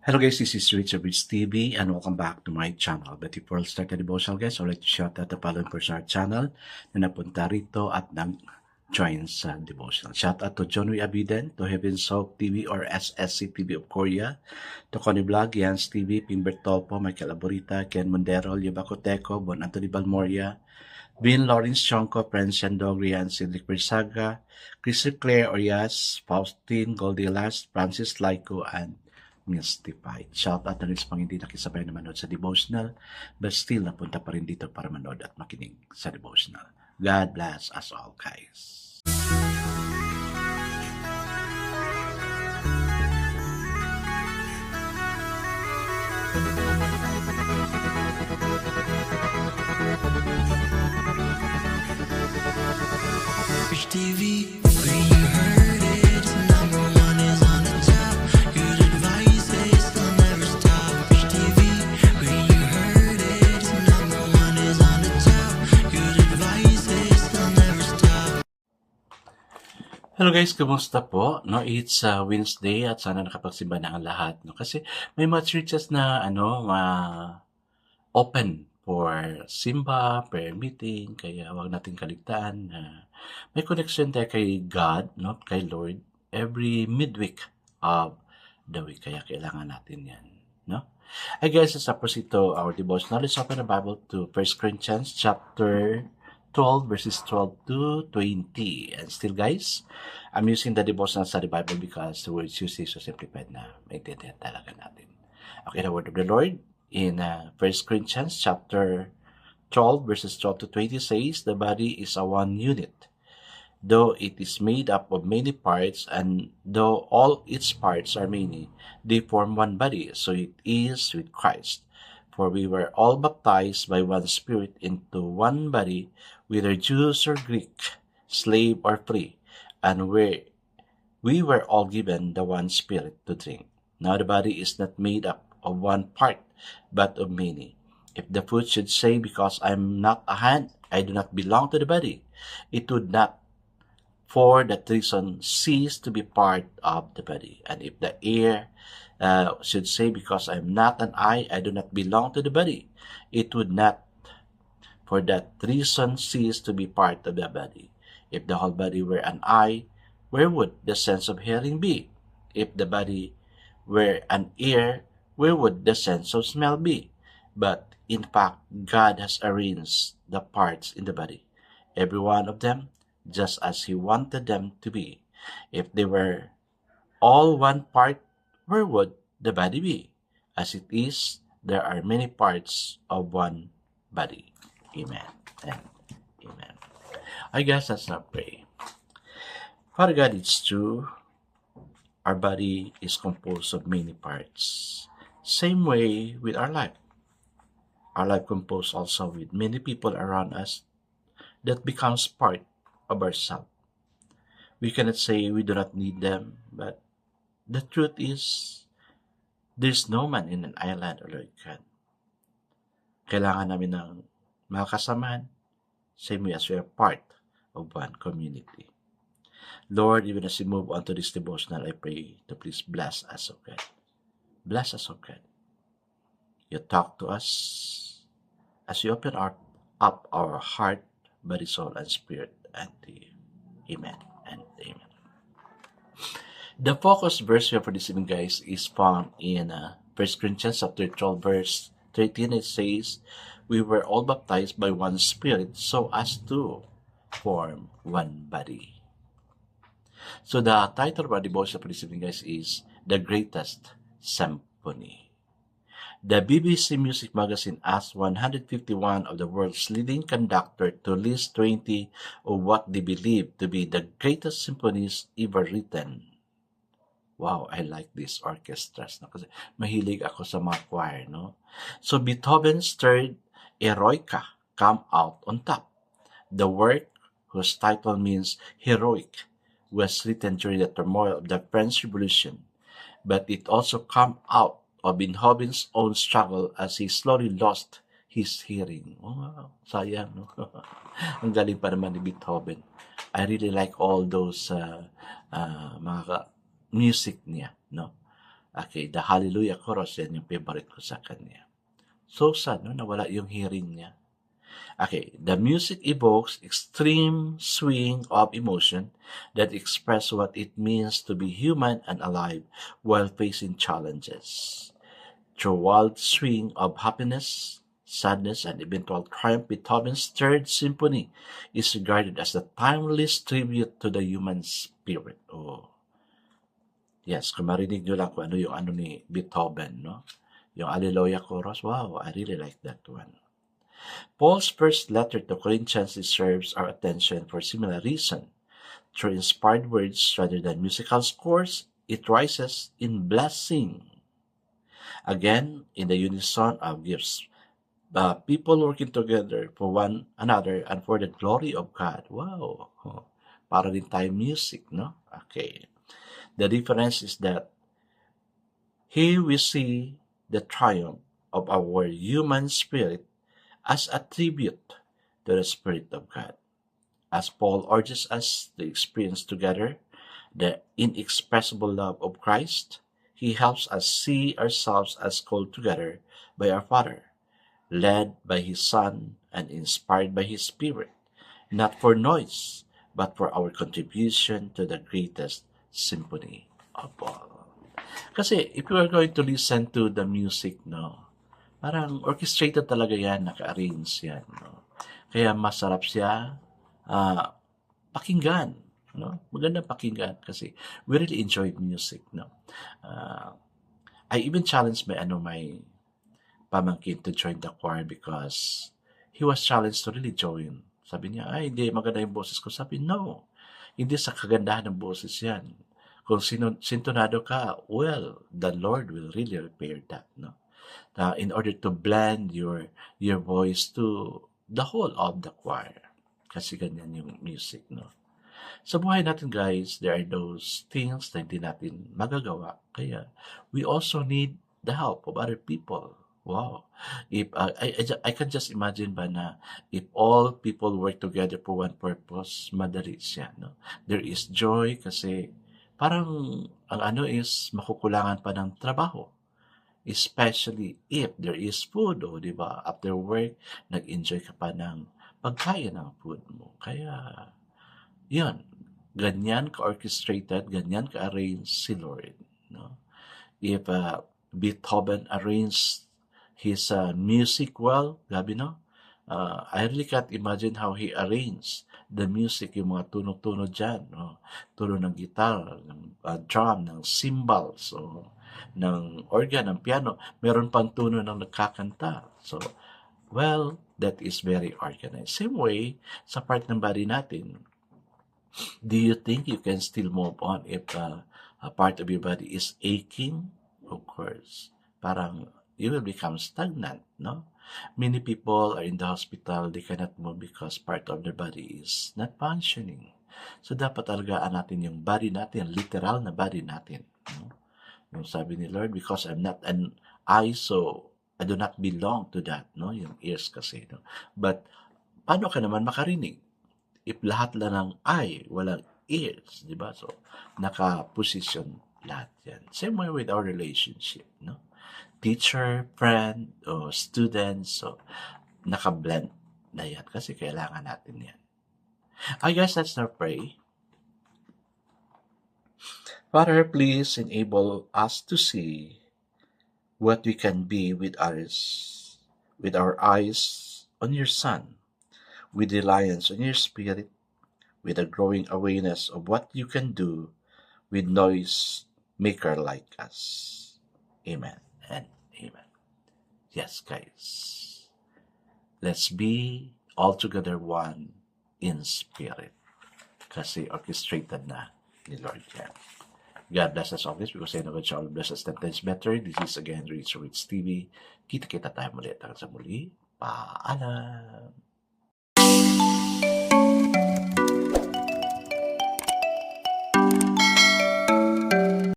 Hello guys, this is Richard Bridge TV and welcome back to my channel. But before I start the devotional guys, I'd like to shout out the following person our channel na napunta rito at nag-join sa devotional. Shout out to John W. Abiden, to Heaven's Hope TV or SSC TV of Korea, to Connie Vlog, Yans TV, Pimbert Topo, Michael Aborita, Ken Mondero, Yabacoteco, Bon Anthony Balmoria, Vin Lawrence Chonko, Prince Shandog, Rian Cedric Bersaga, Christopher Claire Orias, Faustine Goldillas, Francis Laiko, and Mystified. Shout out na rin sa mga hindi nakisabay na manood sa devotional but still napunta pa rin dito para manood at makinig sa devotional. God bless us all guys. Rich TV, where you heard it, number one is on the top. Good advice is they'll never stop. Rich TV, where you heard it, number one is on the top. Good advice is they'll never stop. Hello guys, kumusta po? No, it's Wednesday at sana nakapagsimba na ang lahat, no? Kasi may mga churches na open for simba, prayer meeting, kaya wag natin kaligtaan na may connection tayo kay God, no, kay Lord, every midweek of the week. Kaya kailangan natin yan, no? I guess as a proceed to our devotional, let's open the Bible to 1 Corinthians chapter 12 verses 12 to 20. And still guys, I'm using the devotional study Bible because the words used is so simplified na maintindihan talaga natin. Okay, the word of the Lord in 1 Corinthians chapter 12 verses 12 to 20 says, the body is a one unit, though it is made up of many parts, and though all its parts are many, they form one body. So it is with Christ. For we were all baptized by one Spirit into one body, whether Jews or Greek, slave or free, and we were all given the one Spirit to drink. Now the body is not made up of one part, but of many. If the foot should say, because I am not a hand, I do not belong to the body, it would not for that reason cease to be part of the body. And if the ear should say, because I am not an eye, I do not belong to the body, it would not for that reason cease to be part of the body. If the whole body were an eye, where would the sense of hearing be? If the body were an ear, where would the sense of smell be? But in fact, God has arranged the parts in the body, every one of them, just as He wanted them to be. If they were all one part, where would the body be? As it is, there are many parts of one body. Amen and amen. I guess let's not pray. Father God, it's true. Our body is composed of many parts. Same way with our life. Our life composed also with many people around us that becomes part of ourselves. We cannot say we do not need them, but the truth is, there's no man in an island, O Lord God. Kailangan namin ng mga kasamahan, same way as we are part of one community. Lord, even as we move on to this devotional, I pray to please bless us, O God. Bless us, O God. You talk to us as you open up our heart, body, soul, and spirit unto you. Amen and amen. The focus verse for this evening, guys, is found in 1 Corinthians chapter 12, verse 13. It says, we were all baptized by one Spirit so as to form one body. So the title of our devotion for this evening, guys, is The Greatest Symphony. The BBC Music Magazine asked 151 of the world's leading conductors to list 20 of what they believe to be the greatest symphonies ever written. Wow, I like these orchestras. No? Kasi mahilig ako sa mga choir, no? So Beethoven's third Eroica come out on top. The work, whose title means heroic, was written during the turmoil of the French Revolution, but it also come out of Beethoven's own struggle as he slowly lost his hearing. Oh, wow, sayang, no? Ang galing pa naman ni Beethoven. I really like all those mga music niya, no? Okay, the Hallelujah Chorus, yan yung favorite ko sa kanya. So sad, no? Nawala yung hearing niya. Okay, the music evokes extreme swing of emotion that express what it means to be human and alive while facing challenges. Through wild swing of happiness, sadness, and eventual triumph, Beethoven's Third Symphony is regarded as a timeless tribute to the human spirit. Oh, yes, kung marinig nyo lang kung ano yung ano ni Beethoven, no? Yung Alleluia Chorus, wow, I really like that one. Paul's first letter to Corinthians deserves our attention for similar reason. Through inspired words rather than musical scores, it rises in blessing. Again, in the unison of gifts, people working together for one another and for the glory of God. Wow! Para din tayo music, no? Okay. The difference is that here we see the triumph of our human spirit as a tribute to the Spirit of God. As Paul urges us to experience together the inexpressible love of Christ, he helps us see ourselves as called together by our Father, led by His Son, and inspired by His Spirit, not for noise, but for our contribution to the greatest symphony of all. Kasi if you are going to listen to the music, no, parang orchestrated talaga yan, naka-arrange yan, no. Kaya masarap siya pakinggan, no? Maganda pakinggan kasi we really enjoy music, no. I even challenged my pamangkin to join the choir because he was challenged to really join. Sabi niya, ay, hindi, maganda yung boses ko. Sabi, no, hindi sa kagandahan ng boses yan. Kung sintonado ka, well, the Lord will really repair that, no? In order to blend your voice to the whole of the choir. Kasi ganyan yung music, no? Sa buhay natin, guys, there are those things na hindi natin magagawa. Kaya, we also need the help of other people. Wow. If I can just imagine ba na if all people work together for one purpose, madali siya, no? There is joy kasi parang ang ano is makukulangan pa ng trabaho. Especially if there is food, o di ba? After work, nag-enjoy ka pa ng pagkain ng food mo. Kaya, yun, ganyan ka-orchestrated, ganyan ka-arrange si Lord, no? If Beethoven arranged his music well, gabi, no? I really can't imagine how he arranged the music, yung mga tunog-tunog dyan, no? Tunog ng guitar, ng drum, ng cymbals, o ng organ, ng piano, meron pang tuno ng nagkakanta. So, well, that is very organized. Same way, sa part ng body natin, do you think you can still move on if a part of your body is aching? Of course. Parang you will become stagnant, no? Many people are in the hospital, they cannot move because part of their body is not functioning. So, dapat alagaan natin yung body natin, literal na body natin, no? Yung sabi ni Lord, because I'm not an eye, so I do not belong to that, no? Yung ears kasi, no? But, paano ka naman makarinig? If lahat lang ng eye, walang ears, di ba? So, naka-position lahat yan. Same way with our relationship, no? Teacher, friend, o student, so, naka-blend na yan kasi kailangan natin yan. I guess let's now pray. Father, please enable us to see what we can be with others, with our eyes on your Son, with reliance on your Spirit, with a growing awareness of what you can do with noise maker like us. Amen and amen. Yes, guys. Let's be altogether one in spirit. Kasi orchestrated na ni Lord yan. God bless us always because I know God shall bless us 10 times better. This is again Rich TV. Kita-kita tayo muli. Hanggang sa muli. Paalam.